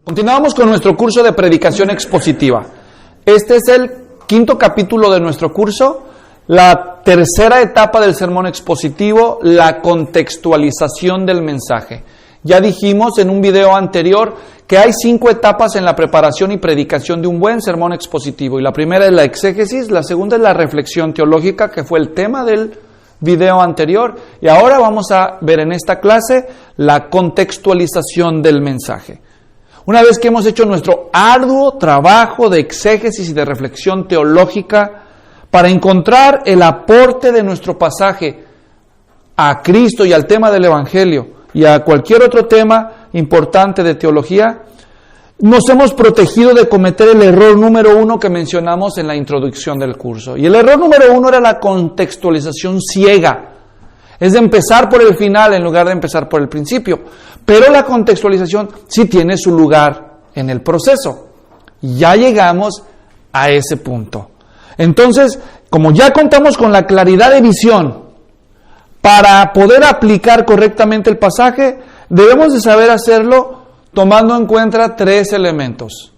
Continuamos con nuestro curso de predicación expositiva. Este es el 5º capítulo de nuestro curso, la tercera etapa del sermón expositivo, la contextualización del mensaje. Ya dijimos en un video anterior que hay 5 etapas en la preparación y predicación de un buen sermón expositivo. Y la primera es la exégesis, la segunda es la reflexión teológica, que fue el tema del video anterior. Y ahora vamos a ver en esta clase la contextualización del mensaje. Una vez que hemos hecho nuestro arduo trabajo de exégesis y de reflexión teológica para encontrar el aporte de nuestro pasaje a Cristo y al tema del Evangelio y a cualquier otro tema importante de teología, nos hemos protegido de cometer el error número 1 que mencionamos en la introducción del curso. Y el error número 1 era la contextualización ciega. Es de empezar por el final en lugar de empezar por el principio. Pero la contextualización sí tiene su lugar en el proceso. Ya llegamos a ese punto. Entonces, como ya contamos con la claridad de visión para poder aplicar correctamente el pasaje, debemos de saber hacerlo tomando en cuenta 3 elementos: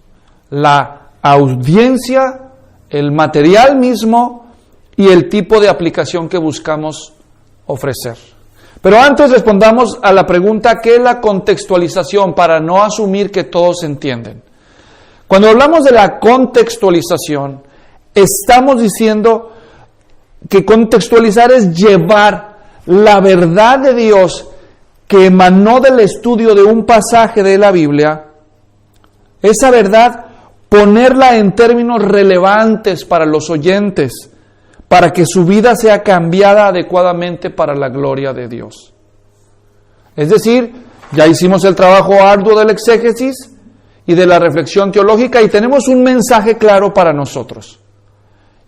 la audiencia, el material mismo y el tipo de aplicación que buscamos ofrecer. Pero antes respondamos a la pregunta, ¿qué es la contextualización? Para no asumir que todos entienden. Cuando hablamos de la contextualización, estamos diciendo que contextualizar es llevar la verdad de Dios que emanó del estudio de un pasaje de la Biblia, esa verdad, ponerla en términos relevantes para los oyentes, para que su vida sea cambiada adecuadamente para la gloria de Dios. Es decir, ya hicimos el trabajo arduo del exégesis y de la reflexión teológica y tenemos un mensaje claro para nosotros.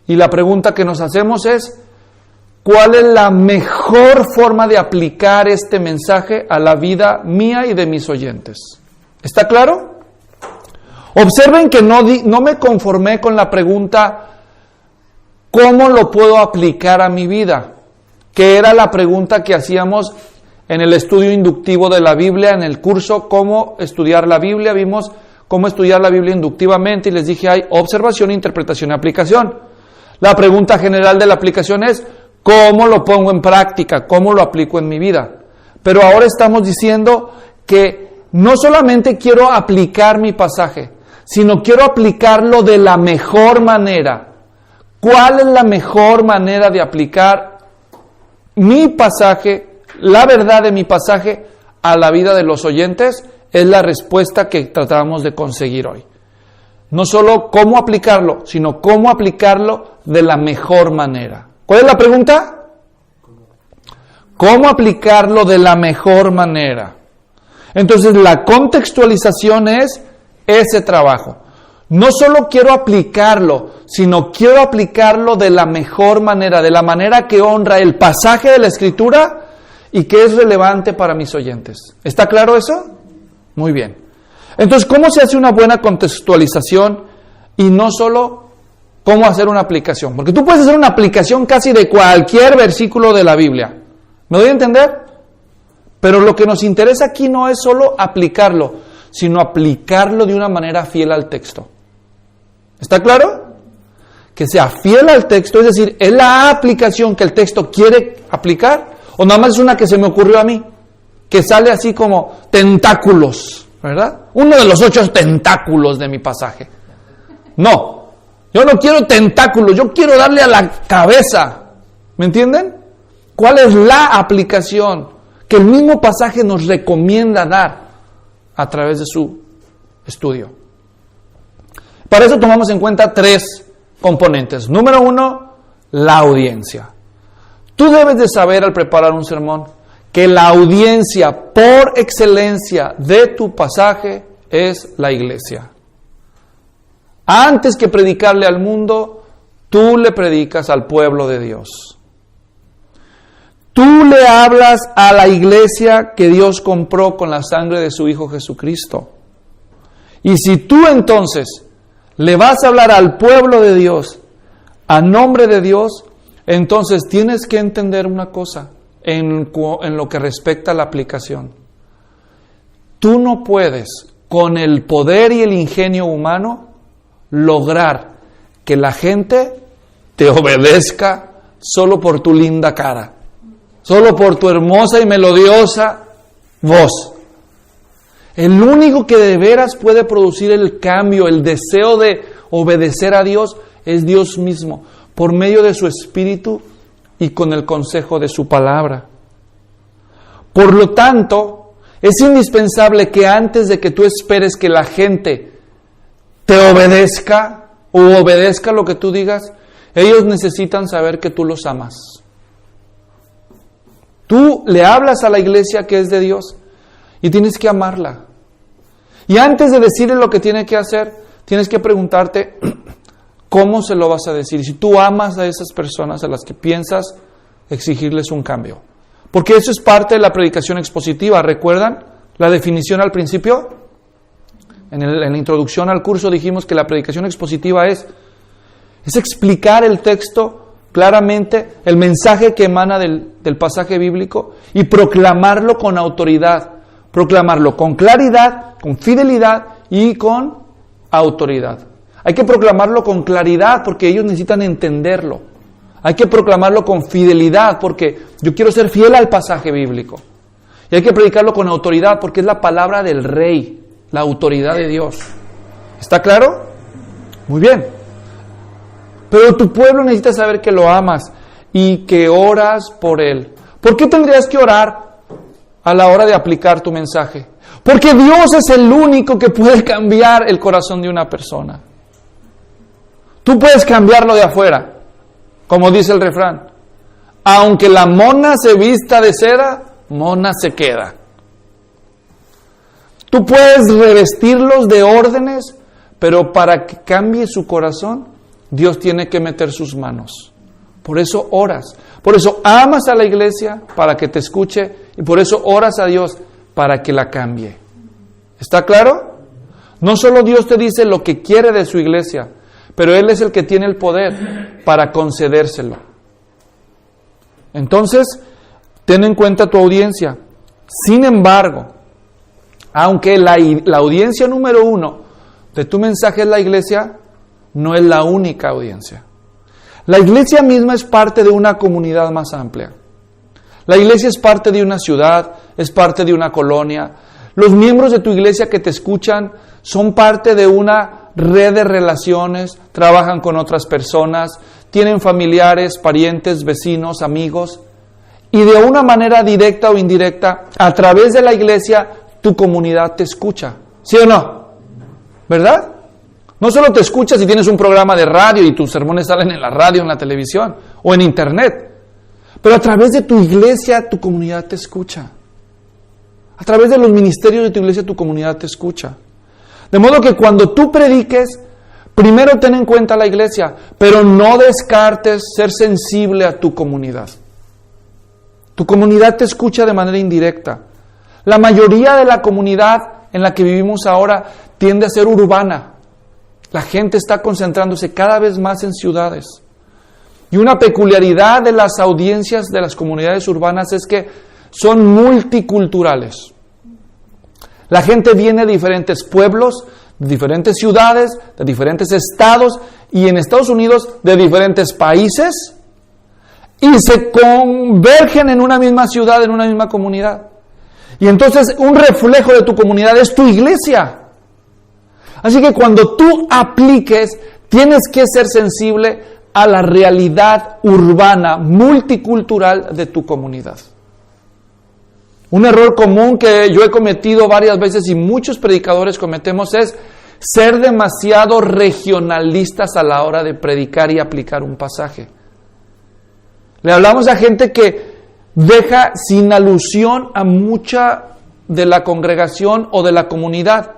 Y la pregunta que nos hacemos es, ¿cuál es la mejor forma de aplicar este mensaje a la vida mía y de mis oyentes? ¿Está claro? Observen que no me conformé con la pregunta, ¿cómo lo puedo aplicar a mi vida? Que era la pregunta que hacíamos en el estudio inductivo de la Biblia, en el curso Cómo estudiar la Biblia. Vimos cómo estudiar la Biblia inductivamente y les dije, hay observación, interpretación y aplicación. La pregunta general de la aplicación es, ¿cómo lo pongo en práctica? ¿Cómo lo aplico en mi vida? Pero ahora estamos diciendo que no solamente quiero aplicar mi pasaje, sino quiero aplicarlo de la mejor manera. ¿Cuál es la mejor manera de aplicar mi pasaje, la verdad de mi pasaje, a la vida de los oyentes? Es la respuesta que tratamos de conseguir hoy. No solo cómo aplicarlo, sino cómo aplicarlo de la mejor manera. ¿Cuál es la pregunta? ¿Cómo aplicarlo de la mejor manera? Entonces, la contextualización es ese trabajo. No solo quiero aplicarlo, sino quiero aplicarlo de la mejor manera, de la manera que honra el pasaje de la Escritura y que es relevante para mis oyentes. ¿Está claro eso? Muy bien. Entonces, ¿cómo se hace una buena contextualización y no solo cómo hacer una aplicación? Porque tú puedes hacer una aplicación casi de cualquier versículo de la Biblia. ¿Me doy a entender? Pero lo que nos interesa aquí no es solo aplicarlo, sino aplicarlo de una manera fiel al texto. ¿Está claro? Que sea fiel al texto, es decir, ¿es la aplicación que el texto quiere aplicar? ¿O nada más es una que se me ocurrió a mí? Que sale así como tentáculos, ¿verdad? Uno de los 8 tentáculos de mi pasaje. No, yo no quiero tentáculos, yo quiero darle a la cabeza. ¿Me entienden? ¿Cuál es la aplicación que el mismo pasaje nos recomienda dar a través de su estudio? Para eso tomamos en cuenta 3 componentes. Número 1, la audiencia. Tú debes de saber al preparar un sermón que la audiencia por excelencia de tu pasaje es la iglesia. Antes que predicarle al mundo, tú le predicas al pueblo de Dios. Tú le hablas a la iglesia que Dios compró con la sangre de su Hijo Jesucristo. Y si tú entonces le vas a hablar al pueblo de Dios, a nombre de Dios, entonces tienes que entender una cosa en lo que respecta a la aplicación. Tú no puedes con el poder y el ingenio humano, lograr que la gente te obedezca solo por tu linda cara, solo por tu hermosa y melodiosa voz. El único que de veras puede producir el cambio, el deseo de obedecer a Dios, es Dios mismo, por medio de su Espíritu y con el consejo de su palabra. Por lo tanto, es indispensable que antes de que tú esperes que la gente te obedezca o obedezca lo que tú digas, ellos necesitan saber que tú los amas. Tú le hablas a la iglesia que es de Dios y tienes que amarla. Y antes de decirle lo que tiene que hacer, tienes que preguntarte cómo se lo vas a decir. Y si tú amas a esas personas a las que piensas exigirles un cambio. Porque eso es parte de la predicación expositiva. ¿Recuerdan la definición al principio? En la introducción al curso dijimos que la predicación expositiva es explicar el texto claramente, el mensaje que emana del pasaje bíblico y proclamarlo con autoridad, proclamarlo con claridad, con fidelidad y con autoridad. Hay que proclamarlo con claridad porque ellos necesitan entenderlo. Hay que proclamarlo con fidelidad porque yo quiero ser fiel al pasaje bíblico. Y hay que predicarlo con autoridad porque es la palabra del Rey, la autoridad de Dios. ¿Está claro? Muy bien. Pero tu pueblo necesita saber que lo amas y que oras por él. ¿Por qué tendrías que orar a la hora de aplicar tu mensaje? Porque Dios es el único que puede cambiar el corazón de una persona. Tú puedes cambiarlo de afuera, como dice el refrán. Aunque la mona se vista de seda, mona se queda. Tú puedes revestirlos de órdenes, pero para que cambie su corazón, Dios tiene que meter sus manos. Por eso oras. Por eso amas a la iglesia para que te escuche y por eso oras a Dios para que la cambie. ¿Está claro? No solo Dios te dice lo que quiere de su iglesia, pero Él es el que tiene el poder para concedérselo. Entonces, ten en cuenta tu audiencia. Sin embargo, aunque la audiencia número 1 de tu mensaje es la iglesia, no es la única audiencia. La iglesia misma es parte de una comunidad más amplia. La iglesia es parte de una ciudad, es parte de una colonia. Los miembros de tu iglesia que te escuchan son parte de una red de relaciones, trabajan con otras personas, tienen familiares, parientes, vecinos, amigos. Y de una manera directa o indirecta, a través de la iglesia, tu comunidad te escucha. ¿Sí o no? ¿Verdad? No solo te escucha si tienes un programa de radio y tus sermones salen en la radio, en la televisión o en internet, pero a través de tu iglesia tu comunidad te escucha. A través de los ministerios de tu iglesia tu comunidad te escucha. De modo que cuando tú prediques, primero ten en cuenta a la iglesia, pero no descartes ser sensible a tu comunidad. Tu comunidad te escucha de manera indirecta. La mayoría de la comunidad en la que vivimos ahora tiende a ser urbana. La gente está concentrándose cada vez más en ciudades. Y una peculiaridad de las audiencias de las comunidades urbanas es que son multiculturales. La gente viene de diferentes pueblos, de diferentes ciudades, de diferentes estados y en Estados Unidos de diferentes países y se convergen en una misma ciudad, en una misma comunidad. Y entonces un reflejo de tu comunidad es tu iglesia. Así que cuando tú apliques, tienes que ser sensible a la realidad urbana, multicultural de tu comunidad. Un error común que yo he cometido varias veces y muchos predicadores cometemos es ser demasiado regionalistas a la hora de predicar y aplicar un pasaje. Le hablamos a gente que deja sin alusión a mucha de la congregación o de la comunidad,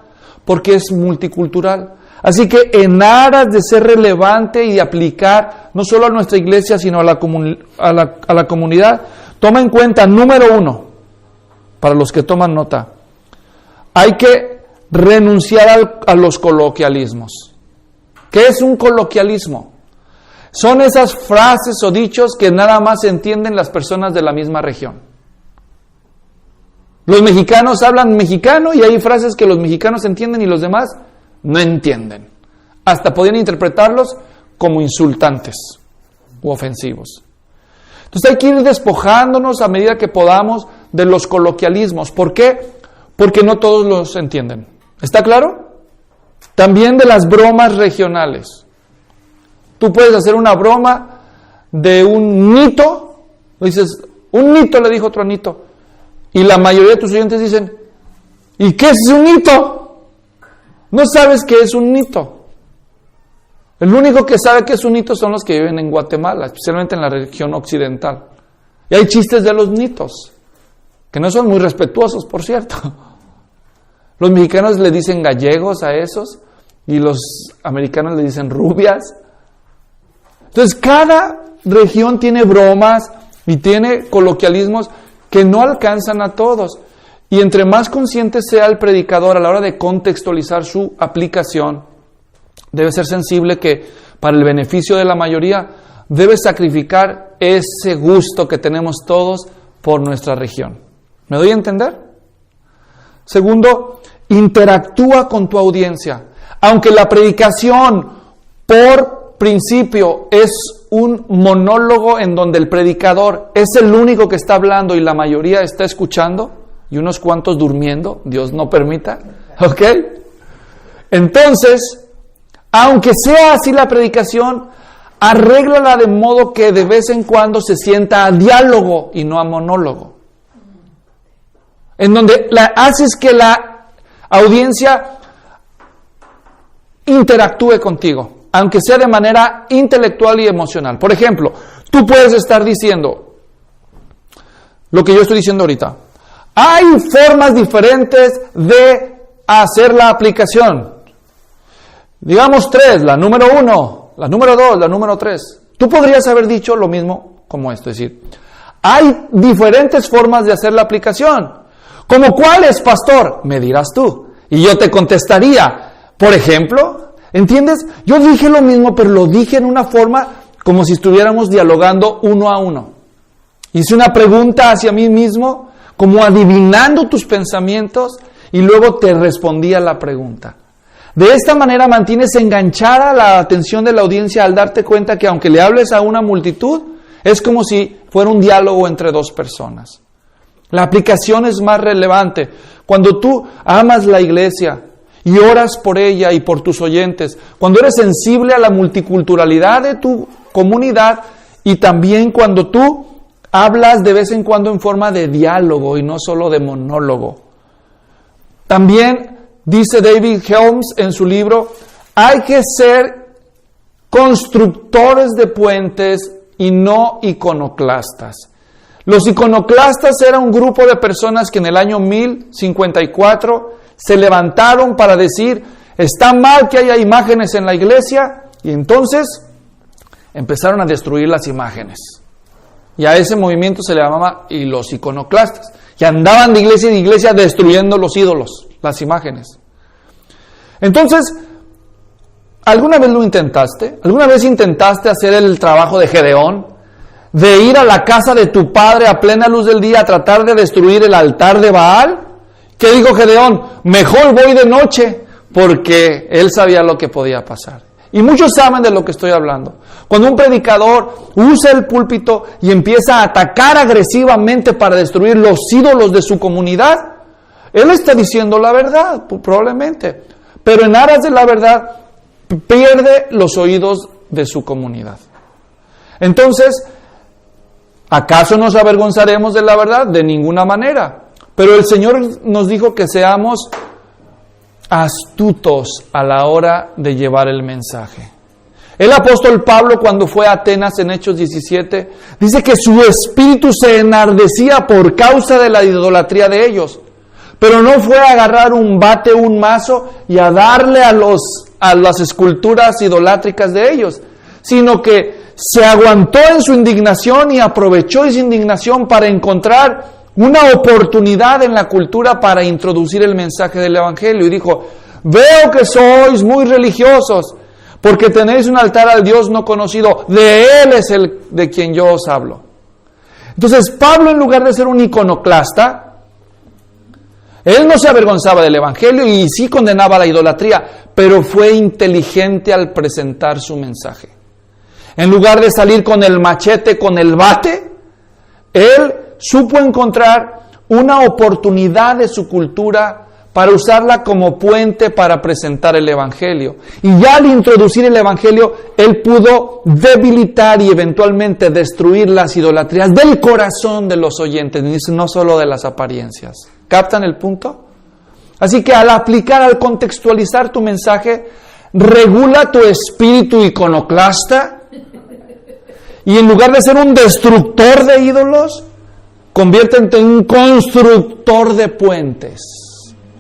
porque es multicultural. Así que en aras de ser relevante y de aplicar no solo a nuestra iglesia, sino a la comunidad, toma en cuenta, número 1, para los que toman nota, hay que renunciar a los coloquialismos. ¿Qué es un coloquialismo? Son esas frases o dichos que nada más entienden las personas de la misma región. Los mexicanos hablan mexicano y hay frases que los mexicanos entienden y los demás no entienden. Hasta podían interpretarlos como insultantes u ofensivos. Entonces hay que ir despojándonos a medida que podamos de los coloquialismos. ¿Por qué? Porque no todos los entienden. ¿Está claro? También de las bromas regionales. Tú puedes hacer una broma de un nito, dices, un nito le dijo otro nito, y la mayoría de tus oyentes dicen, ¿y qué es un nito? No sabes qué es un nito. El único que sabe qué es un nito son los que viven en Guatemala, especialmente en la región occidental. Y hay chistes de los nitos, que no son muy respetuosos, por cierto. Los mexicanos le dicen gallegos a esos, y los americanos le dicen rubias. Entonces, cada región tiene bromas y tiene coloquialismos que no alcanzan a todos. Y entre más consciente sea el predicador a la hora de contextualizar su aplicación, debe ser sensible que para el beneficio de la mayoría debe sacrificar ese gusto que tenemos todos por nuestra región. ¿Me doy a entender? Segundo, interactúa con tu audiencia. Aunque la predicación por principio es un monólogo en donde el predicador es el único que está hablando y la mayoría está escuchando y unos cuantos durmiendo, Dios no permita, ¿ok? Entonces, aunque sea así la predicación, arréglala de modo que de vez en cuando se sienta a diálogo y no a monólogo. En donde haces que la audiencia interactúe contigo, aunque sea de manera intelectual y emocional. Por ejemplo, tú puedes estar diciendo lo que yo estoy diciendo ahorita. Hay formas diferentes de hacer la aplicación. Digamos 3, la número 1, la número 2, la número 3. Tú podrías haber dicho lo mismo como esto, es decir, hay diferentes formas de hacer la aplicación. ¿Cómo cuáles, pastor? Me dirás tú. Y yo te contestaría, por ejemplo, ¿entiendes? Yo dije lo mismo, pero lo dije en una forma como si estuviéramos dialogando uno a uno. Hice una pregunta hacia mí mismo, como adivinando tus pensamientos, y luego te respondía la pregunta. De esta manera mantienes enganchada la atención de la audiencia al darte cuenta que aunque le hables a una multitud, es como si fuera un diálogo entre dos personas. La aplicación es más relevante. Cuando tú amas la iglesia y oras por ella y por tus oyentes, cuando eres sensible a la multiculturalidad de tu comunidad y también cuando tú hablas de vez en cuando en forma de diálogo y no solo de monólogo. También dice David Helms en su libro, hay que ser constructores de puentes y no iconoclastas. Los iconoclastas eran un grupo de personas que en el año 1054 se levantaron para decir, está mal que haya imágenes en la iglesia, y entonces empezaron a destruir las imágenes. Y a ese movimiento se le llamaba y los iconoclastas, que andaban de iglesia en iglesia destruyendo los ídolos, las imágenes. Entonces, ¿alguna vez lo intentaste? ¿Alguna vez intentaste hacer el trabajo de Gedeón? De ir a la casa de tu padre a plena luz del día a tratar de destruir el altar de Baal. ¿Qué dijo Gedeón? Mejor voy de noche, porque él sabía lo que podía pasar. Y muchos saben de lo que estoy hablando. Cuando un predicador usa el púlpito y empieza a atacar agresivamente para destruir los ídolos de su comunidad, él está diciendo la verdad, probablemente. Pero en aras de la verdad, pierde los oídos de su comunidad. Entonces, ¿acaso nos avergonzaremos de la verdad? De ninguna manera. Pero el Señor nos dijo que seamos astutos a la hora de llevar el mensaje. El apóstol Pablo, cuando fue a Atenas en Hechos 17, dice que su espíritu se enardecía por causa de la idolatría de ellos. Pero no fue a agarrar un bate o un mazo y a darle a las esculturas idolátricas de ellos, sino que se aguantó en su indignación y aprovechó esa indignación para encontrar una oportunidad en la cultura para introducir el mensaje del Evangelio. Y dijo, veo que sois muy religiosos, porque tenéis un altar al Dios no conocido. De Él es el de quien yo os hablo. Entonces Pablo, en lugar de ser un iconoclasta, Él no se avergonzaba del evangelio y sí condenaba la idolatría, pero fue inteligente al presentar su mensaje. En lugar de salir con el machete, con el bate, él supo encontrar una oportunidad de su cultura para usarla como puente para presentar el evangelio. Y ya al introducir el evangelio, él pudo debilitar y eventualmente destruir las idolatrías del corazón de los oyentes, no solo de las apariencias. ¿Captan el punto? Así que al aplicar, al contextualizar tu mensaje, regula tu espíritu iconoclasta y en lugar de ser un destructor de ídolos, conviértete en un constructor de puentes.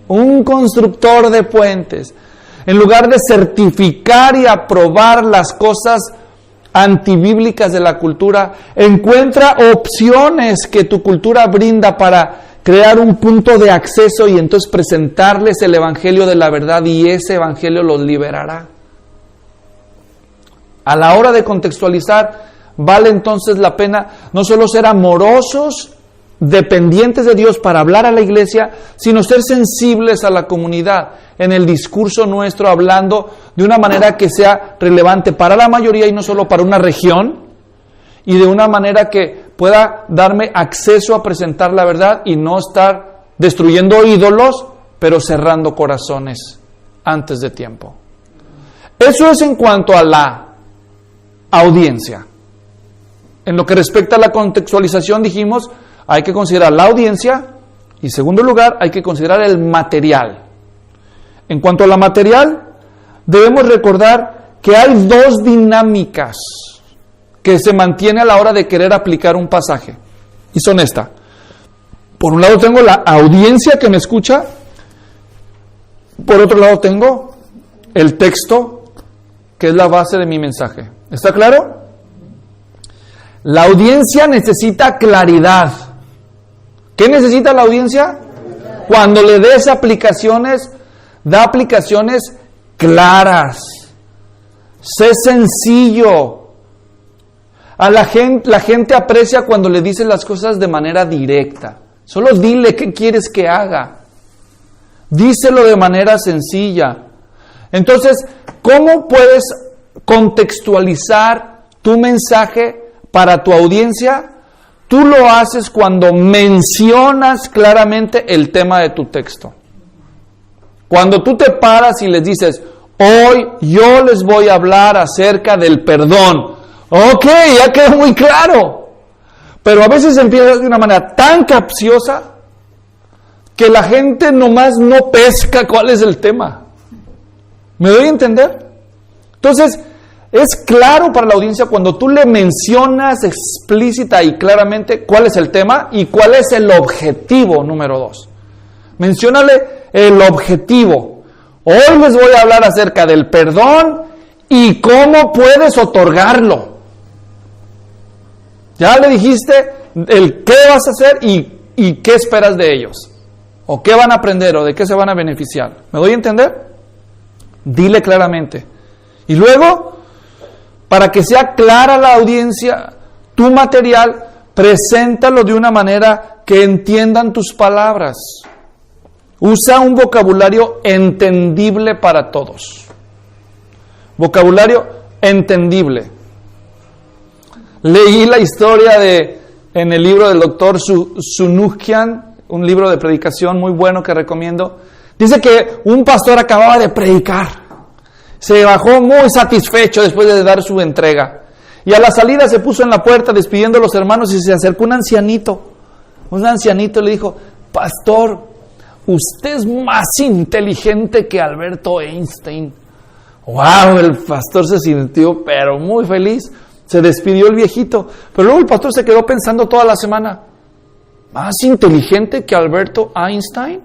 Un constructor de puentes. En lugar de certificar y aprobar las cosas antibíblicas de la cultura, encuentra opciones que tu cultura brinda para crear un punto de acceso y entonces presentarles el evangelio de la verdad y ese evangelio los liberará. A la hora de contextualizar, vale entonces la pena no solo ser amorosos, dependientes de Dios para hablar a la iglesia, sino ser sensibles a la comunidad en el discurso nuestro, hablando de una manera que sea relevante para la mayoría y no solo para una región, y de una manera que pueda darme acceso a presentar la verdad y no estar destruyendo ídolos, pero cerrando corazones antes de tiempo. Eso es en cuanto a la audiencia. En lo que respecta a la contextualización, dijimos, hay que considerar la audiencia y, en segundo lugar, hay que considerar el material. En cuanto a la material, debemos recordar que hay dos dinámicas que se mantienen a la hora de querer aplicar un pasaje. Y son esta. Por un lado tengo la audiencia que me escucha. Por otro lado tengo el texto, que es la base de mi mensaje. ¿Está claro? La audiencia necesita claridad. ¿Qué necesita la audiencia? Cuando le des aplicaciones, da aplicaciones claras. Sé sencillo. A la gente aprecia cuando le dices las cosas de manera directa. Solo dile qué quieres que haga. Díselo de manera sencilla. Entonces, ¿cómo puedes contextualizar tu mensaje para tu audiencia? Tú lo haces cuando mencionas claramente el tema de tu texto. Cuando tú te paras y les dices, hoy yo les voy a hablar acerca del perdón. Ok, ya quedó muy claro. Pero a veces empiezas de una manera tan capciosa que la gente nomás no pesca cuál es el tema. ¿Me doy a entender? Entonces, es claro para la audiencia cuando tú le mencionas explícita y claramente cuál es el tema y cuál es el objetivo número 2. Menciónale el objetivo. Hoy les voy a hablar acerca del perdón y cómo puedes otorgarlo. Ya le dijiste el qué vas a hacer y qué esperas de ellos. O qué van a aprender o de qué se van a beneficiar. ¿Me doy a entender? Dile claramente. Y luego, para que sea clara la audiencia, tu material, preséntalo de una manera que entiendan tus palabras. Usa un vocabulario entendible para todos. Vocabulario entendible. Leí la historia en el libro del doctor Sunukjian, un libro de predicación muy bueno que recomiendo. Dice que un pastor acababa de predicar. Se bajó muy satisfecho después de dar su entrega. Y a la salida se puso en la puerta despidiendo a los hermanos y se acercó un ancianito. Un ancianito le dijo, pastor, usted es más inteligente que Alberto Einstein. ¡Wow! El pastor se sintió pero muy feliz. Se despidió el viejito. Pero luego el pastor se quedó pensando toda la semana. ¿Más inteligente que Alberto Einstein?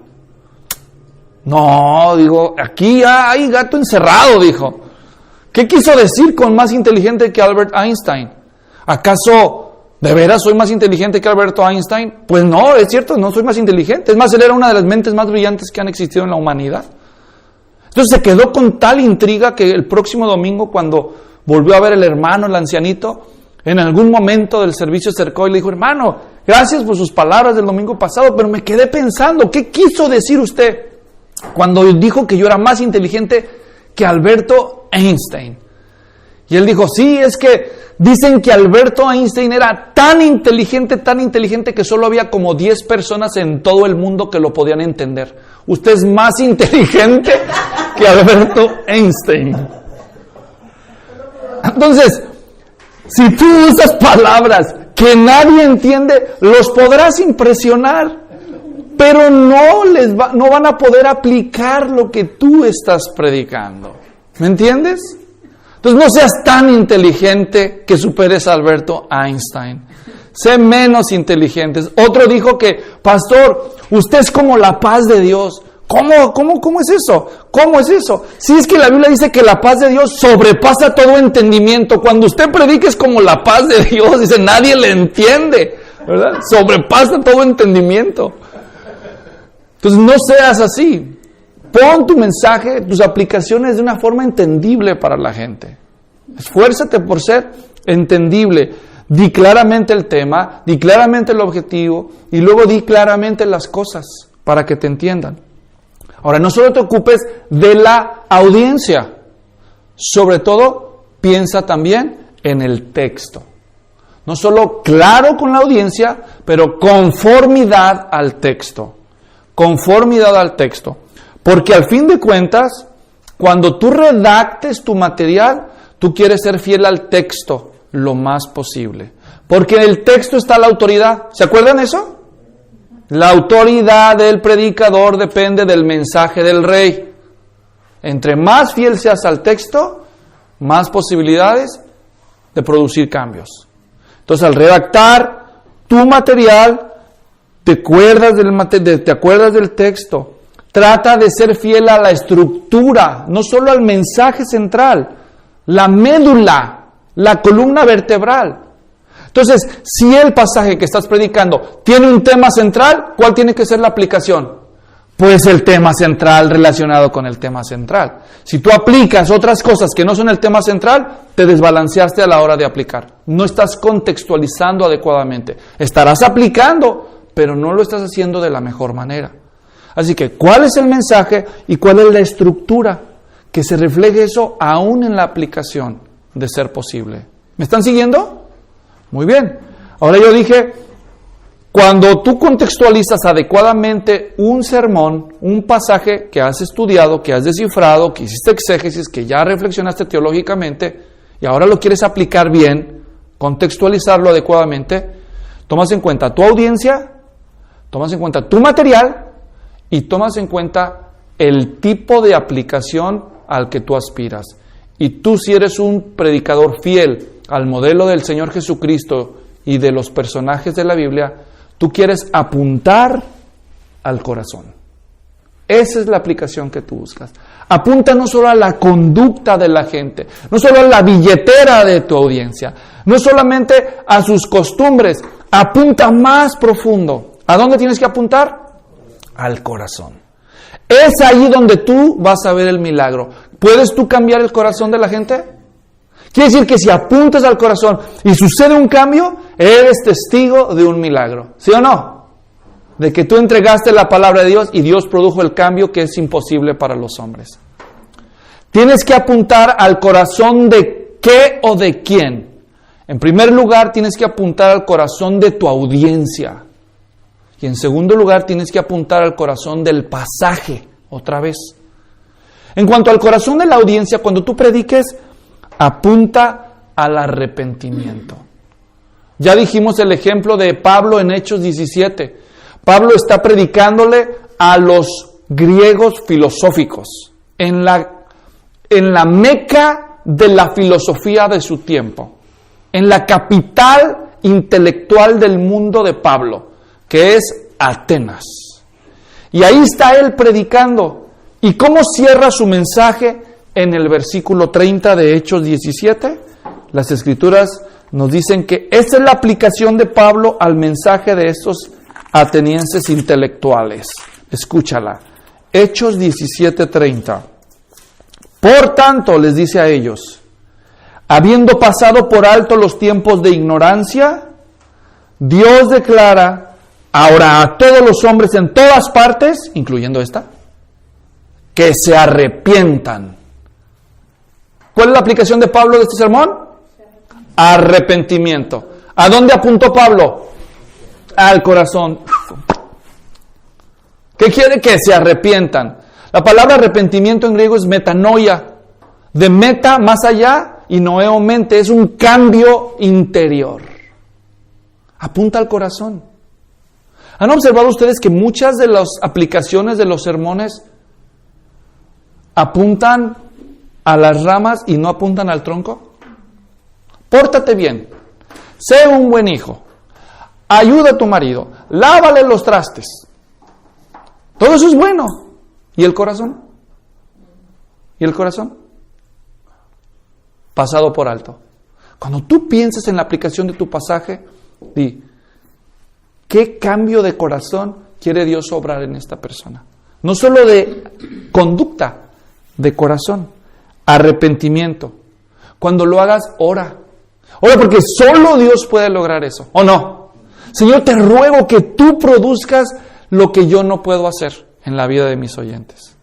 No, digo, aquí ya hay gato encerrado, dijo. ¿Qué quiso decir con más inteligente que Albert Einstein? ¿Acaso de veras soy más inteligente que Alberto Einstein? Pues no, es cierto, no soy más inteligente. Es más, él era una de las mentes más brillantes que han existido en la humanidad. Entonces se quedó con tal intriga que el próximo domingo, cuando volvió a ver el hermano, el ancianito, en algún momento del servicio se acercó y le dijo, hermano, Gracias por sus palabras del domingo pasado, pero me quedé pensando, ¿qué quiso decir usted cuando dijo que yo era más inteligente que Alberto Einstein? Y él dijo, sí, es que dicen que Alberto Einstein era tan inteligente que solo había como 10 personas en todo el mundo que lo podían entender. Usted es más inteligente que Alberto Einstein. Entonces, si tú usas palabras que nadie entiende, los podrás impresionar, pero no van a poder aplicar lo que tú estás predicando. ¿Me entiendes? Entonces no seas tan inteligente que superes a Alberto Einstein. Sé menos inteligente. Otro dijo que, pastor, usted es como la paz de Dios. ¿Cómo es eso? ¿Cómo es eso? Si es que la Biblia dice que la paz de Dios sobrepasa todo entendimiento. Cuando usted predica es como la paz de Dios, dice, nadie le entiende, ¿verdad? Sobrepasa todo entendimiento. Entonces no seas así. Pon tu mensaje, tus aplicaciones de una forma entendible para la gente. Esfuérzate por ser entendible. Di claramente el tema, di claramente el objetivo y luego di claramente las cosas para que te entiendan. Ahora, no solo te ocupes de la audiencia, sobre todo piensa también en el texto. No solo claro con la audiencia, pero conformidad al texto. Conformidad al texto. Porque al fin de cuentas, cuando tú redactes tu material, tú quieres ser fiel al texto lo más posible. Porque en el texto está la autoridad. ¿Se acuerdan eso? La autoridad del predicador depende del mensaje del rey. Entre más fiel seas al texto, más posibilidades de producir cambios. Entonces, al redactar tu material, te acuerdas del texto. Trata de ser fiel a la estructura, no solo al mensaje central, la médula, la columna vertebral. Entonces, si el pasaje que estás predicando tiene un tema central, ¿cuál tiene que ser la aplicación? Pues el tema central relacionado con el tema central. Si tú aplicas otras cosas que no son el tema central, te desbalanceaste a la hora de aplicar. No estás contextualizando adecuadamente. Estarás aplicando, pero no lo estás haciendo de la mejor manera. Así que, ¿cuál es el mensaje y cuál es la estructura? Que se refleje eso aún en la aplicación, de ser posible. ¿Me están siguiendo? Muy bien. Ahora yo dije, cuando tú contextualizas adecuadamente un sermón, un pasaje que has estudiado, que has descifrado, que hiciste exégesis, que ya reflexionaste teológicamente, y ahora lo quieres aplicar bien, contextualizarlo adecuadamente, tomas en cuenta tu audiencia, tomas en cuenta tu material, y tomas en cuenta el tipo de aplicación al que tú aspiras. Y tú, si eres un predicador fiel al modelo del Señor Jesucristo y de los personajes de la Biblia, tú quieres apuntar al corazón. Esa es la aplicación que tú buscas. Apunta no solo a la conducta de la gente, no solo a la billetera de tu audiencia, no solamente a sus costumbres, apunta más profundo. ¿A dónde tienes que apuntar? Al corazón. Es ahí donde tú vas a ver el milagro. ¿Puedes tú cambiar el corazón de la gente? Quiere decir que si apuntas al corazón y sucede un cambio, eres testigo de un milagro. ¿Sí o no? De que tú entregaste la palabra de Dios y Dios produjo el cambio que es imposible para los hombres. Tienes que apuntar al corazón de qué o de quién. En primer lugar, tienes que apuntar al corazón de tu audiencia. Y en segundo lugar, tienes que apuntar al corazón del pasaje, otra vez. En cuanto al corazón de la audiencia, cuando tú prediques, apunta al arrepentimiento. Ya dijimos el ejemplo de Pablo en Hechos 17. Pablo está predicándole a los griegos filosóficos, en la meca de la filosofía de su tiempo, en la capital intelectual del mundo de Pablo, que es Atenas. Y ahí está él predicando. ¿Y cómo cierra su mensaje en el versículo 30 de Hechos 17? Las Escrituras nos dicen que esa es la aplicación de Pablo al mensaje de estos atenienses intelectuales. Escúchala. Hechos 17:30. Por tanto, les dice a ellos, habiendo pasado por alto los tiempos de ignorancia, Dios declara ahora a todos los hombres en todas partes, incluyendo esta, que se arrepientan. ¿Cuál es la aplicación de Pablo de este sermón? Arrepentimiento. ¿A dónde apuntó Pablo? Al corazón. ¿Qué quiere? Que se arrepientan. La palabra arrepentimiento en griego es metanoia. De meta, más allá, y noeo, mente. Es un cambio interior. Apunta al corazón. ¿Han observado ustedes que muchas de las aplicaciones de los sermones apuntan a las ramas y no apuntan al tronco? Pórtate bien. Sé un buen hijo. Ayuda a tu marido. Lávale los trastes. Todo eso es bueno. ¿Y el corazón? ¿Y el corazón? Pasado por alto. Cuando tú pienses en la aplicación de tu pasaje, di, ¿qué cambio de corazón quiere Dios obrar en esta persona? No solo de conducta, de corazón. Arrepentimiento. Cuando lo hagas, ora. Ora porque solo Dios puede lograr eso. ¿O no? Señor, te ruego que tú produzcas lo que yo no puedo hacer en la vida de mis oyentes.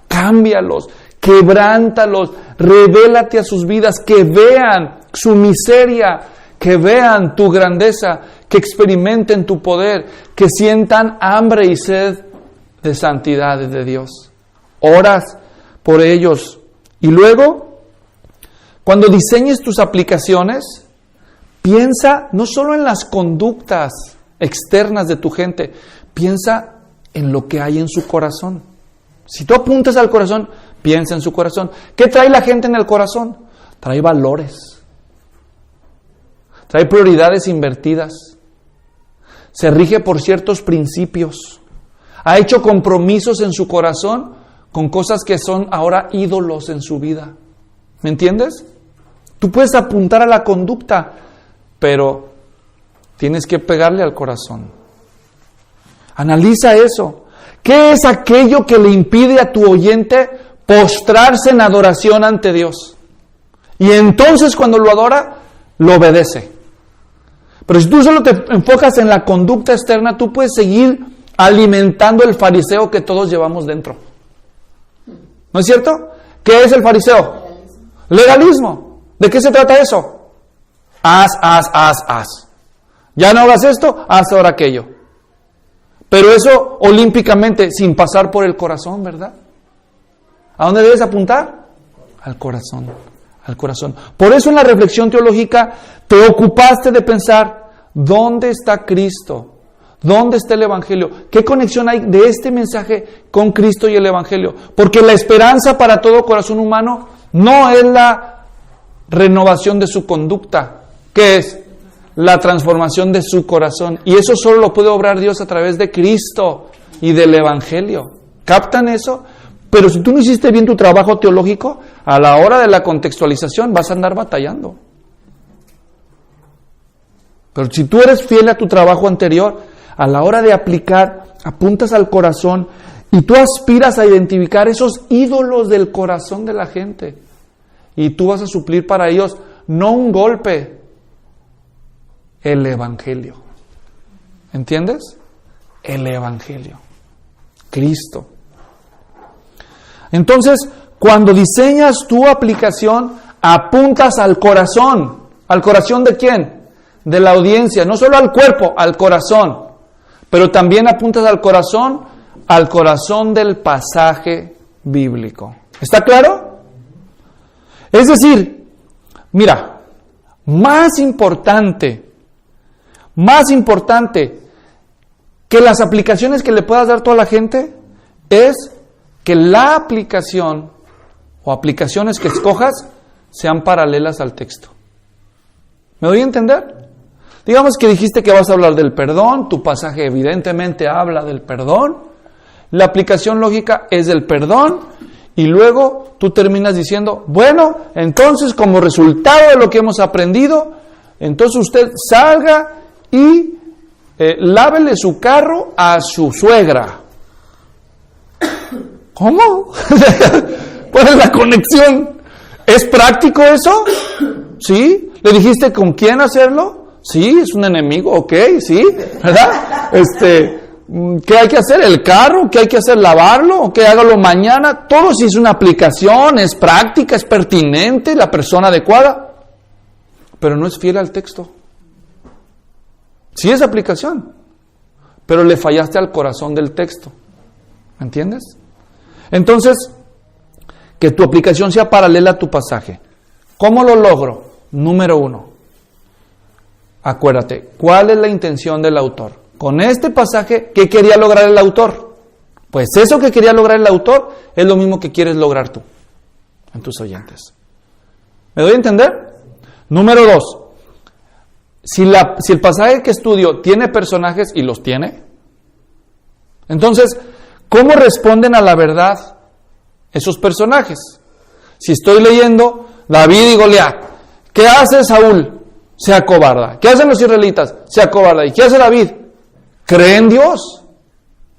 Cámbialos, quebrántalos, revélate a sus vidas, que vean su miseria, que vean tu grandeza, que experimenten tu poder, que sientan hambre y sed de santidad de Dios. Oras por ellos. Y luego, cuando diseñes tus aplicaciones, piensa no solo en las conductas externas de tu gente, piensa en lo que hay en su corazón. Si tú apuntas al corazón, piensa en su corazón. ¿Qué trae la gente en el corazón? Trae valores. Trae prioridades invertidas. Se rige por ciertos principios. Ha hecho compromisos en su corazón con cosas que son ahora ídolos en su vida. ¿Me entiendes? Tú puedes apuntar a la conducta, pero tienes que pegarle al corazón. Analiza eso. ¿Qué es aquello que le impide a tu oyente postrarse en adoración ante Dios? Y entonces cuando lo adora, lo obedece. Pero si tú solo te enfocas en la conducta externa, tú puedes seguir alimentando el fariseo que todos llevamos dentro. ¿No es cierto? ¿Qué es el fariseo? Legalismo. ¿De qué se trata eso? Haz. Ya no hagas esto, haz ahora aquello. Pero eso olímpicamente, sin pasar por el corazón, ¿verdad? ¿A dónde debes apuntar? Al corazón, al corazón. Por eso en la reflexión teológica te ocupaste de pensar, ¿dónde está Cristo? ¿Dónde está el Evangelio? ¿Qué conexión hay de este mensaje con Cristo y el Evangelio? Porque la esperanza para todo corazón humano no es la renovación de su conducta. ¿Qué es? La transformación de su corazón. Y eso solo lo puede obrar Dios a través de Cristo y del Evangelio. ¿Captan eso? Pero si tú no hiciste bien tu trabajo teológico, a la hora de la contextualización vas a andar batallando. Pero si tú eres fiel a tu trabajo anterior, a la hora de aplicar, apuntas al corazón y tú aspiras a identificar esos ídolos del corazón de la gente. Y tú vas a suplir para ellos no un golpe, el Evangelio. ¿Entiendes? El Evangelio. Cristo. Entonces, cuando diseñas tu aplicación, apuntas al corazón. ¿Al corazón de quién? De la audiencia. No solo al cuerpo, al corazón. Pero también apuntas al corazón del pasaje bíblico. ¿Está claro? Es decir, mira, más importante que las aplicaciones que le puedas dar a toda la gente es que la aplicación o aplicaciones que escojas sean paralelas al texto. ¿Me doy a entender? Digamos que dijiste que vas a hablar del perdón, tu pasaje evidentemente habla del perdón, la aplicación lógica es del perdón y luego tú terminas diciendo, bueno, entonces como resultado de lo que hemos aprendido, entonces usted salga y lávele su carro a su suegra. ¿Cómo? ¿Cuál es la conexión? ¿Es práctico eso? ¿Sí? ¿Le dijiste con quién hacerlo? Sí, es un enemigo, ok, sí, ¿verdad? ¿Qué hay que hacer? ¿El carro? ¿Qué hay que hacer? ¿Lavarlo? ¿O qué? Hágalo mañana. Todo si es una aplicación, es práctica, es pertinente, la persona adecuada, pero no es fiel al texto. Sí es aplicación, pero le fallaste al corazón del texto. ¿Me entiendes? Entonces, que tu aplicación sea paralela a tu pasaje. ¿Cómo lo logro? Número 1. Acuérdate, ¿cuál es la intención del autor? Con este pasaje, ¿qué quería lograr el autor? Pues eso que quería lograr el autor es lo mismo que quieres lograr tú en tus oyentes. ¿Me doy a entender? Número 2. Si el pasaje que estudio tiene personajes, y los tiene, entonces, ¿cómo responden a la verdad esos personajes? Si estoy leyendo David y Goliat, ¿qué hace Saúl? Se acobarda. ¿Qué hacen los israelitas? Se acobarda. ¿Y qué hace David? Cree en Dios.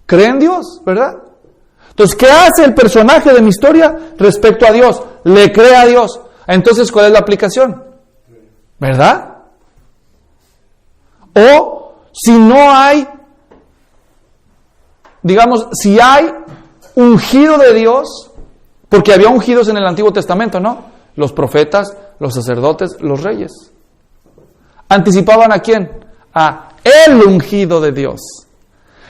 Cree en Dios, ¿verdad? Entonces, ¿qué hace el personaje de mi historia respecto a Dios? Le cree a Dios. Entonces, ¿cuál es la aplicación? ¿Verdad? O, si no hay, digamos, si hay ungido de Dios, porque había ungidos en el Antiguo Testamento, ¿no? Los profetas, los sacerdotes, los reyes. ¿Anticipaban a quién? A el ungido de Dios.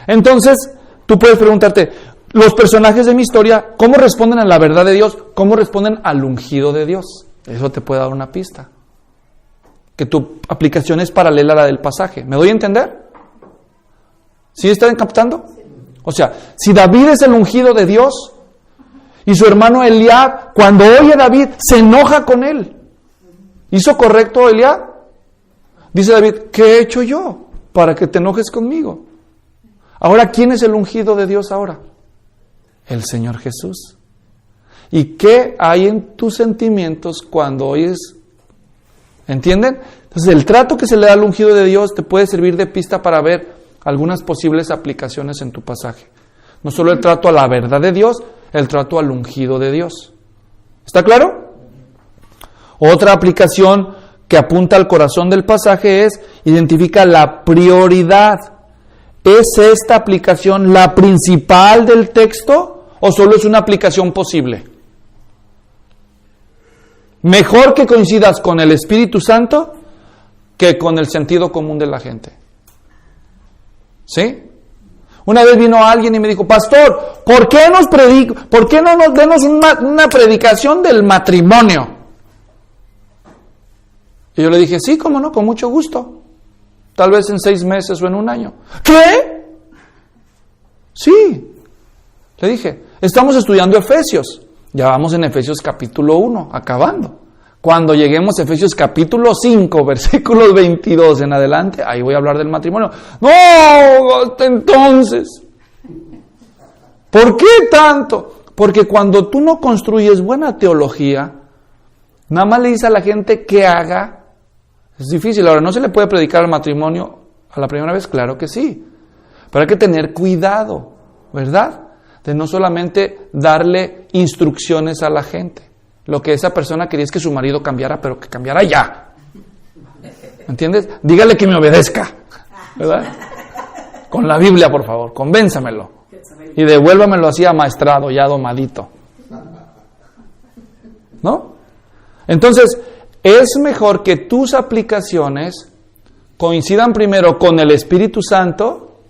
Entonces, tú puedes preguntarte, los personajes de mi historia, ¿cómo responden a la verdad de Dios? ¿Cómo responden al ungido de Dios? Eso te puede dar una pista. Que tu aplicación es paralela a la del pasaje. ¿Me doy a entender? ¿Sí están captando? O sea, si David es el ungido de Dios y su hermano Eliab, cuando oye a David, se enoja con él. ¿Hizo correcto Eliab? Dice David, ¿qué he hecho yo para que te enojes conmigo? Ahora, ¿quién es el ungido de Dios ahora? El Señor Jesús. ¿Y qué hay en tus sentimientos cuando oyes? ¿Entienden? Entonces, el trato que se le da al ungido de Dios te puede servir de pista para ver algunas posibles aplicaciones en tu pasaje. No solo el trato a la verdad de Dios, el trato al ungido de Dios. ¿Está claro? Otra aplicación que apunta al corazón del pasaje es, identifica la prioridad. ¿Es esta aplicación la principal del texto o solo es una aplicación posible? Mejor que coincidas con el Espíritu Santo que con el sentido común de la gente. ¿Sí? Una vez vino alguien y me dijo, pastor, ¿por qué no nos demos una predicación del matrimonio? Y yo le dije, sí, cómo no, con mucho gusto. Tal vez en 6 meses o en 1 año. ¿Qué? Sí. Le dije, estamos estudiando Efesios. Ya vamos en Efesios capítulo 1, acabando. Cuando lleguemos a Efesios capítulo 5, versículos 22 en adelante, ahí voy a hablar del matrimonio. No, hasta entonces. ¿Por qué tanto? Porque cuando tú no construyes buena teología, nada más le dices a la gente que haga. Es difícil. Ahora, ¿no se le puede predicar el matrimonio a la primera vez? Claro que sí. Pero hay que tener cuidado, ¿verdad? De no solamente darle instrucciones a la gente. Lo que esa persona quería es que su marido cambiara, pero que cambiara ya. ¿Entiendes? Dígale que me obedezca, ¿verdad? Con la Biblia, por favor, convénzamelo. Y devuélvamelo así amaestrado, ya domadito. ¿No? Entonces, es mejor que tus aplicaciones coincidan primero con el Espíritu Santo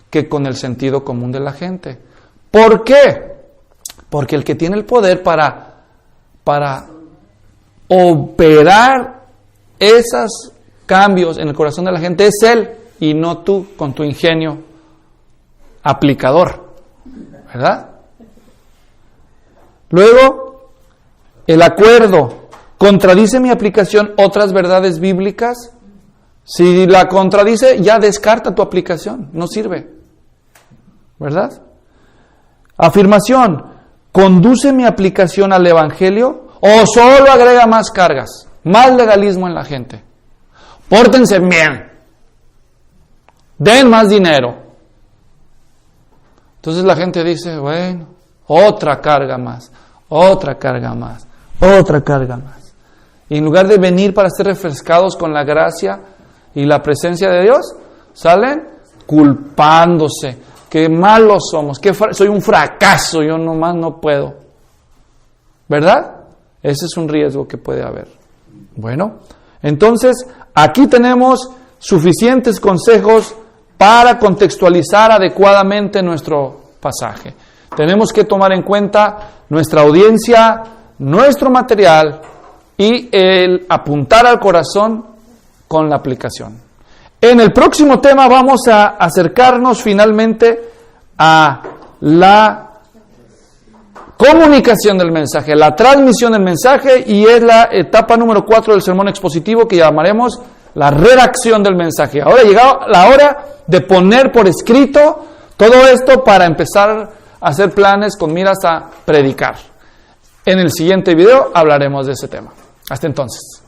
que con el sentido común de la gente. ¿Por qué? Porque el que tiene el poder para operar esos cambios en el corazón de la gente es Él y no tú con tu ingenio aplicador, ¿verdad? Luego, el acuerdo. ¿Contradice mi aplicación otras verdades bíblicas? Si la contradice, ya descarta tu aplicación, no sirve, ¿verdad? Afirmación. ¿Conduce mi aplicación al Evangelio o solo agrega más cargas, más legalismo en la gente? Pórtense bien, den más dinero. Entonces la gente dice, bueno, otra carga más, otra carga más, otra carga más. Y en lugar de venir para ser refrescados con la gracia y la presencia de Dios, salen culpándose. Qué malos somos, soy un fracaso, yo nomás no puedo. ¿Verdad? Ese es un riesgo que puede haber. Bueno, entonces aquí tenemos suficientes consejos para contextualizar adecuadamente nuestro pasaje. Tenemos que tomar en cuenta nuestra audiencia, nuestro material y el apuntar al corazón con la aplicación. En el próximo tema vamos a acercarnos finalmente a la comunicación del mensaje, la transmisión del mensaje, y es la etapa número 4 del sermón expositivo que llamaremos la redacción del mensaje. Ahora ha llegado la hora de poner por escrito todo esto para empezar a hacer planes con miras a predicar. En el siguiente video hablaremos de ese tema. Hasta entonces.